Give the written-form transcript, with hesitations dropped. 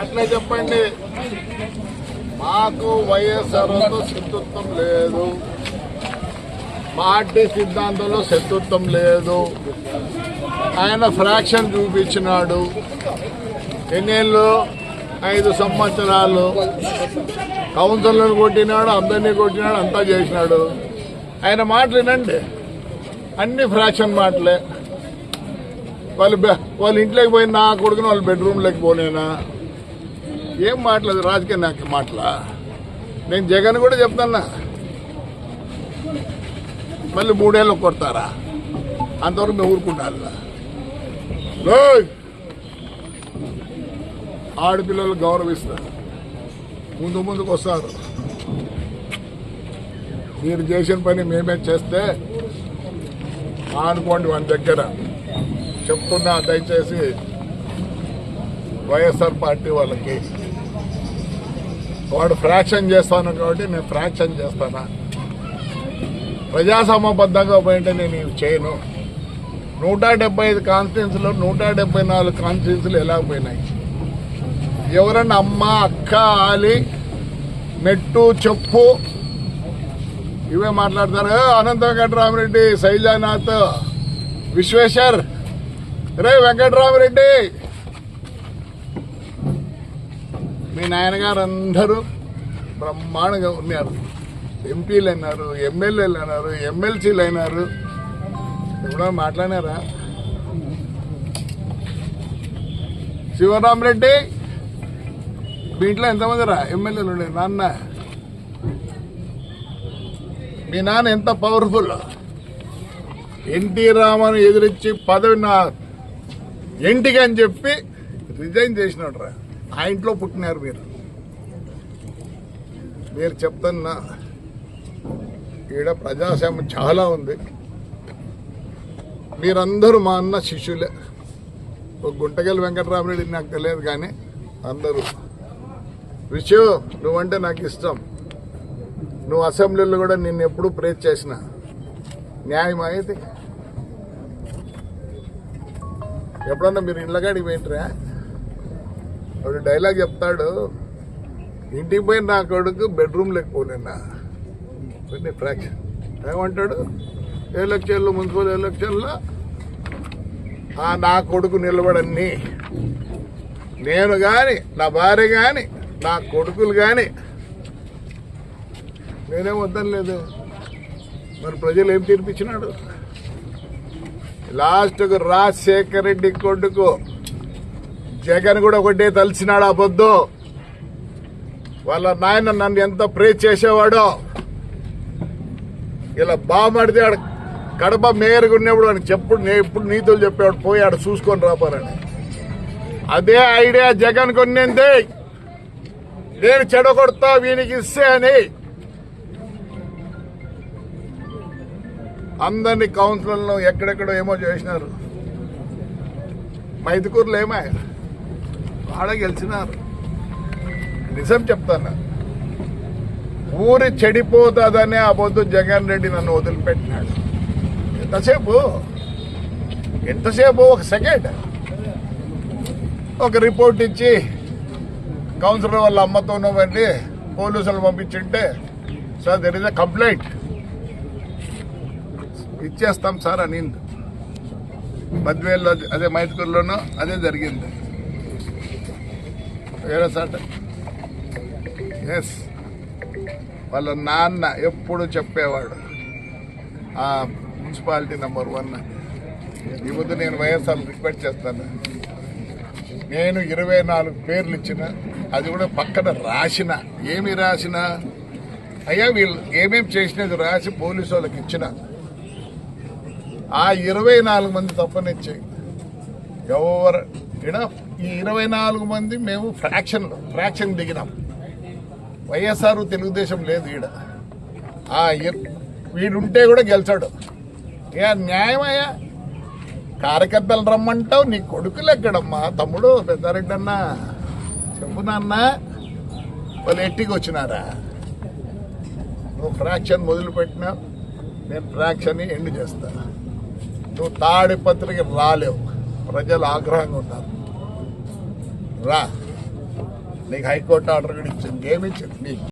అట్లా చెప్పండి. మాకు వైఎస్ఆర్తో శత్రుత్వం లేదు, పార్టీ సిద్ధాంతంలో శత్రుత్వం లేదు. ఆయన ఫ్రాక్షన్ చూపించినాడు. ఎన్నేళ్ళు? 5 సంవత్సరాలు కౌన్సిలర్ని కొట్టినాడు, అందరినీ కొట్టినాడు, అంతా చేసినాడు. ఆయన మాటలు వినండి, అన్ని ఫ్రాక్షన్ మాటలే. వాళ్ళ ఇంట్లోకి పోయి నా కొడుకుని వాళ్ళ బెడ్రూమ్లోకి పోనేనా? ఏం మాట్లాడదు రాజకీయ నాకు మాటలా? నేను జగన్ కూడా చెప్తాన్నా, మళ్ళీ 3 ఏళ్ళు కొడతారా? అంతవరకు మేము ఊరుకుంటారు. ఆడపిల్లలు గౌరవిస్తారు, ముందుకు వస్తారు. మీరు చేసిన పని మేమే చేస్తే అనుకోండి. మన దగ్గర చెప్తున్నా, దయచేసి వైఎస్ఆర్ పార్టీ వాళ్ళకి, వాడు ఫ్రాక్షన్ చేస్తాను కాబట్టి నేను ఫ్రాక్షన్ చేస్తానా? ప్రజాసమబద్ధంగా పోయింటే నేను ఇవి చేయను. 175 కాన్స్టిట్యున్సీలో 174 కాన్స్టిట్యున్సీలు ఎలా పోయినాయి? ఎవరన్నా అమ్మ, అక్క, ఆలి, మెట్టు, చెప్పు ఇవే మాట్లాడతారు. అనంత వెంకటరామరెడ్డి, శైలానాథ్, విశ్వేశ్వర్, రే వెంకటరామరెడ్డి, మీ నాయనగారు అందరూ బ్రహ్మాండంగా ఉన్నారు. ఎంపీలు అయినారు, ఎమ్మెల్యేలు అయినారు, ఎమ్మెల్సీలు అయినారు. ఎప్పుడో మాట్లాడారా? శివరామరెడ్డి, మీ ఇంట్లో ఎంతమంది రా ఎమ్మెల్యేలు ఉండే? నాన్న, మీ నాన్న ఎంత పవర్ఫుల్. ఎన్టీ రామను ఎదిరించి పదవి నా ఇంటికి అని చెప్పి రిజైన్ చేసినాడు రా. ఆ ఇంట్లో పుట్టినారు మీరు చెప్తున్నా. ఈడ ప్రజాస్వామ్యం చాలా ఉంది. మీరందరూ మా అన్న శిష్యులే. ఒక గుంటగల్ వెంకటరామరెడ్డి నాకు తెలియదు, కానీ అందరూ విషు నువ్వంటే నాకు ఇష్టం. నువ్వు అసెంబ్లీలో కూడా నిన్ను ఎప్పుడు ప్రేజ్ చేసిన న్యాయం అయితే. ఎప్పుడన్నా మీరు ఇళ్ళగాడికి పోయింటరా? వాడు డైలాగ్ చెప్తాడు, ఇంటికి పోయి నా కొడుకు బెడ్రూమ్ లేకపోలేనా కొన్ని ఫ్రాక్షన్. ఏమంటాడు? ఎలక్షన్లు, మున్సిపల్ ఎలక్షన్లో నా కొడుకు నిలబడన్ని, నేను కానీ, నా భార్య కానీ, నా కొడుకులు కానీ, నేనేం వద్దని లేదు. మరి ప్రజలు ఏం తీర్పిచ్చినాడు? లాస్ట్కు రాజశేఖర రెడ్డి కొడుకు జగన్ కూడా ఒకటే తలిసినాడు. ఆ పొద్దు వాళ్ళ నాయన నన్ను ఎంత ప్రేజ్ చేసేవాడో. ఇలా బామడితే ఆడ కడప మేయర్గా ఉన్నప్పుడు అని ఎప్పుడు నీతులు చెప్పేవాడు, పోయి ఆడ చూసుకొని రాపారని. అదే ఐడియా జగన్ కొన్నింది. నేను చెడగొడతా వీనికి ఇస్తే అని అందరినీ కౌన్సిలర్లు ఎక్కడెక్కడో ఏమో చేసినారు. మైదుకూరులో ఏమో ఆడ గెలిచినారు. నిజం చెప్తాను, ఊరి చెడిపోతుందనే ఆ పొద్దు జగన్ రెడ్డి నన్ను వదిలిపెట్టినాడు. ఎంతసేపు ఒక సెకండ్ ఒక రిపోర్ట్ ఇచ్చి కౌన్సిలర్ వాళ్ళ అమ్మతోనో వెళ్ళి పోలీసులు పంపించింటే, sir there is a complaint, ఇచ్చేస్తాం సార్ అనింది. బద్వేల్లో అదే మైదుకూరులోనూ అదే జరిగింది. వేరే సార్ ఎస్ వాళ్ళ నాన్న ఎప్పుడు చెప్పేవాడు, ఆ మున్సిపాలిటీ నెంబర్ 1 ఈ ముందు నేను వైఎస్ఆర్ రిక్వెస్ట్ చేస్తాను. నేను 24 పేర్లు ఇచ్చిన, అది కూడా పక్కన రాసిన. ఏమి రాసిన? అయ్యా వీళ్ళు ఏమేమి చేసినది రాసి పోలీసు వాళ్ళకి ఇచ్చిన. ఆ 24 మంది తప్పనిచ్చి ఎవరు ఈ 24 మంది మేము ఫ్రాక్షన్ దిగినాం. వైఎస్ఆర్ తెలుగుదేశం లేదు ఈడ. వీడుంటే కూడా గెలిచాడు. ఏ న్యాయమయ్యా? కార్యకర్తలు రమ్మంటావు, నీ కొడుకులు ఎక్కడమ్మా? తమ్ముడు పెద్దారెడ్డి అన్న చెప్పు నాన్న, వాళ్ళు ఎట్టికి వచ్చినారా? నువ్వు ఫ్రాక్షన్ మొదలుపెట్టినా, నేను ఫ్రాక్షన్ ఎండ్ చేస్తా. నువ్వు తాడిపత్రికి రాలేవు, ప్రజలు ఆగ్రహంగా ఉన్నారు. రా, నీకు హైకోర్టు ఆర్డర్ కూడా ఇచ్చింది, ఏమి ఇచ్చింది నీకు?